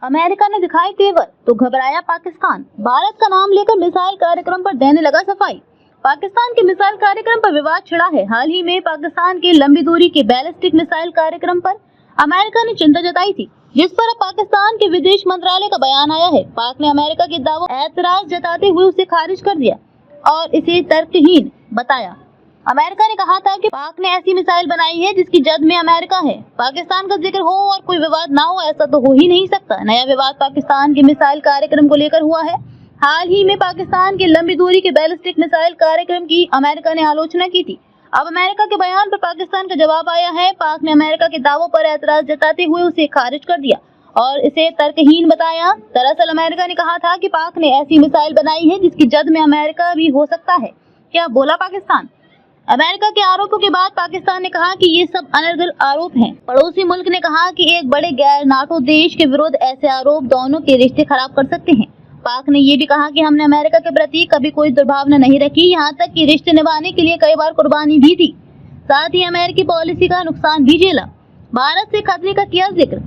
America ने दिखाई तेवर तो घबराया पाकिस्तान। भारत का नाम लेकर मिसाइल कार्यक्रम पर देने लगा सफाई। पाकिस्तान के मिसाइल कार्यक्रम पर विवाद छिड़ा है। हाल ही में पाकिस्तान के लंबी दूरी के बैलिस्टिक मिसाइल कार्यक्रम पर अमेरिका ने चिंता जताई थी, जिस पर अब पाकिस्तान के विदेश मंत्रालय का बयान आया है। पाक ने अमेरिका के दावों पर ऐतराज जताते हुए उसे खारिज कर दिया और इसे तर्कहीन बताया। अमेरिका ने कहा था कि पाक ने ऐसी मिसाइल बनाई है जिसकी जद में अमेरिका है। पाकिस्तान का जिक्र हो और कोई विवाद ना हो, ऐसा तो हो ही नहीं सकता। नया विवाद पाकिस्तान के मिसाइल कार्यक्रम को लेकर हुआ है। हाल ही में पाकिस्तान के लंबी दूरी के बैलिस्टिक मिसाइल कार्यक्रम की अमेरिका ने आलोचना की थी। अब अमेरिका के बयान पर पाकिस्तान का जवाब आया है। पाक ने अमेरिका के दावों पर ऐतराज जताते हुए उसे खारिज कर दिया और इसे तर्कहीन बताया। दरअसल अमेरिका ने कहा था कि पाक ने ऐसी मिसाइल बनाई है जिसकी जद में अमेरिका भी हो सकता है। क्या बोला पाकिस्तान? अमेरिका के आरोपों के बाद पाकिस्तान ने कहा कि ये सब अनर्गल आरोप हैं। पड़ोसी मुल्क ने कहा कि एक बड़े गैर नाटो देश के विरुद्ध ऐसे आरोप दोनों के रिश्ते खराब कर सकते हैं। पाक ने ये भी कहा कि हमने अमेरिका के प्रति कभी कोई दुर्भावना नहीं रखी, यहाँ तक कि रिश्ते निभाने के लिए कई बार कुर्बानी भी दी। साथ ही अमेरिकी पॉलिसी का नुकसान भी झेला। भारत से खतरे का किया जिक्र।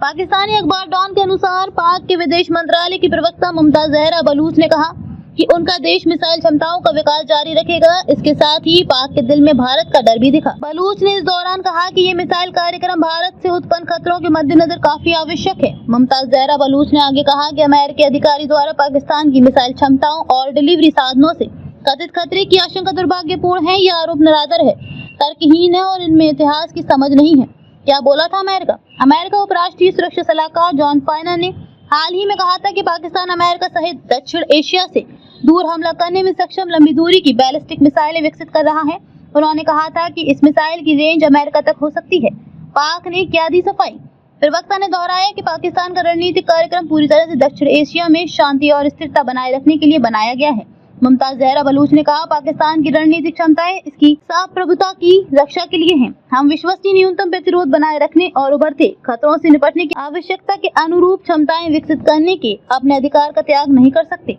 पाकिस्तानी अखबार डॉन के अनुसार पाक के विदेश मंत्रालय की प्रवक्ता मुमताज जहरा बलूच ने कहा कि उनका देश मिसाइल क्षमताओं का विकास जारी रखेगा। इसके साथ ही पाक के दिल में भारत का डर भी दिखा। बलूच ने इस दौरान कहा कि ये मिसाइल कार्यक्रम भारत से उत्पन्न खतरों के मद्देनजर काफी आवश्यक है। मुमताज जहरा बलूच ने आगे कहा कि अमेरिकी अधिकारी द्वारा पाकिस्तान की मिसाइल क्षमताओं और डिलीवरी साधनों से कथित खतरे की आशंका दुर्भाग्यपूर्ण है। यह आरोप निराधार है, तर्कहीन है और इनमें इतिहास की समझ नहीं है। क्या बोला था अमेरिका? अमेरिका उपराष्ट्रीय सुरक्षा सलाहकार जॉन फाइनर ने हाल ही में कहा था कि पाकिस्तान अमेरिका सहित दक्षिण एशिया से दूर हमला करने में सक्षम लंबी दूरी की बैलिस्टिक मिसाइलें विकसित कर रहा है। उन्होंने कहा था कि इस मिसाइल की रेंज अमेरिका तक हो सकती है। पाक ने क्या दी सफाई? प्रवक्ता ने दोहराया कि पाकिस्तान का रणनीतिक कार्यक्रम पूरी तरह से दक्षिण एशिया में शांति और स्थिरता बनाए रखने के लिए बनाया गया है। मुमताज जहरा बलूच ने कहा, पाकिस्तान की रणनीतिक क्षमताएं इसकी साफ प्रभुता की रक्षा के लिए हैं। हम विश्वसनीय न्यूनतम प्रतिरोध बनाए रखने और उभरते खतरों से निपटने की आवश्यकता के अनुरूप क्षमताएं विकसित करने के अपने अधिकार का त्याग नहीं कर सकते।